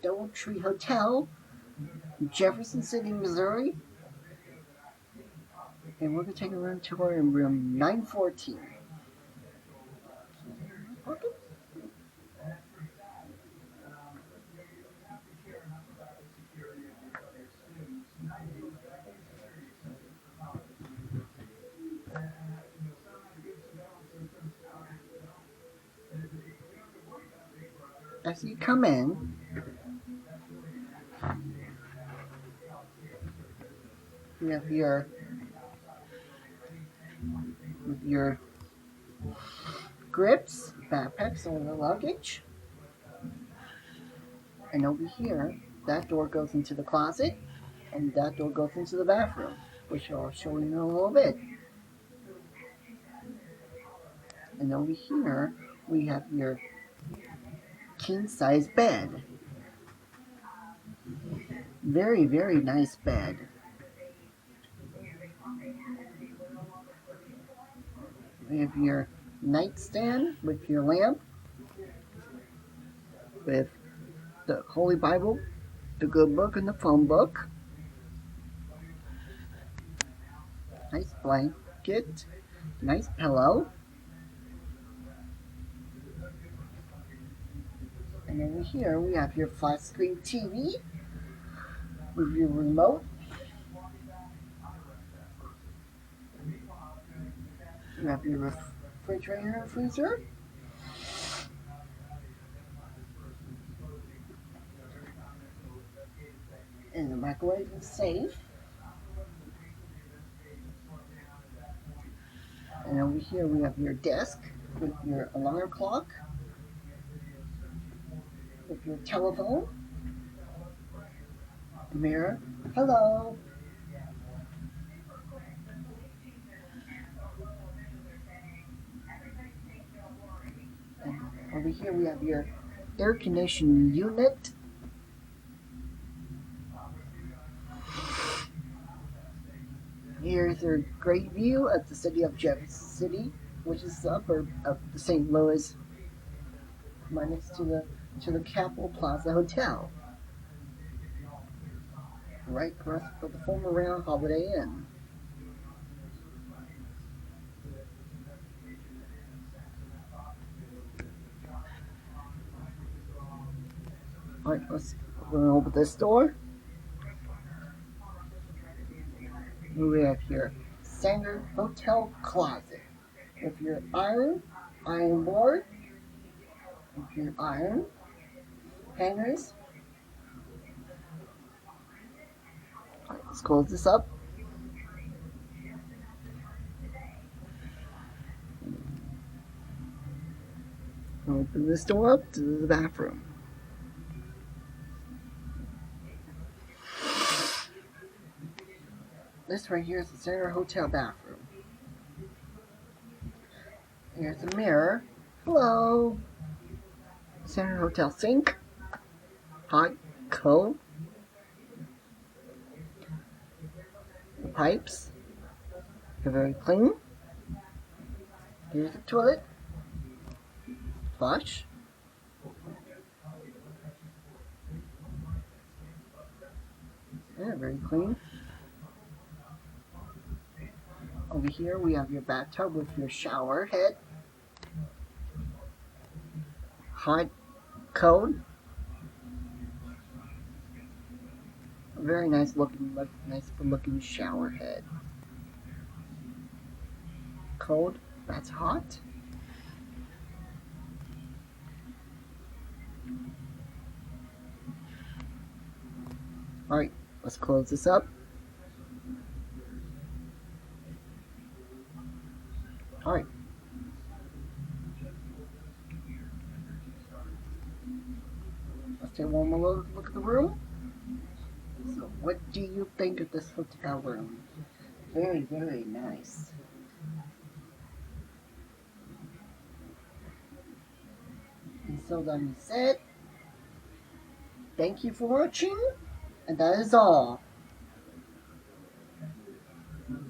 Doubletree Hotel, Jefferson City, Missouri. And we're going to take a room tour in room 914. Okay. As you come in, you have your grips, backpacks, or the luggage. And over here, that door goes into the closet, and that door goes into the bathroom, which I'll show you in a little bit. And over here, we have your king-size bed. Very, very nice bed. We have your nightstand with your lamp, with the Holy Bible, the good book, and the phone book. Nice blanket, nice pillow. And over here we have your flat screen TV with your remote. You have your refrigerator and freezer. And the microwave is safe. And over here we have your desk with your alarm clock, with your telephone, mirror. Hello. And over here we have your air conditioning unit. Here's a great view of the city of Jefferson City, which is the suburb of the St. Louis, right next to the Capitol Plaza Hotel, right across from the former Round Holiday Inn. Alright, let's open this door. We have your standard hotel closet with your iron board, with your iron hangers. Alright, let's close this up. Open this door up to the bathroom. This right here is the center hotel bathroom. Here's a mirror. Hello. Center hotel sink. Hot, cold. The pipes are very clean. Here's the toilet. Flush. Yeah, very clean. Over here we have your bathtub with your shower head. Hot, cold. A very nice looking shower head. Cold, that's hot. Alright, let's close this up. Alright. Let's take one more look at the room. So, what do you think of this hotel room? Very, very nice. And so that being said, thank you for watching, and that is all.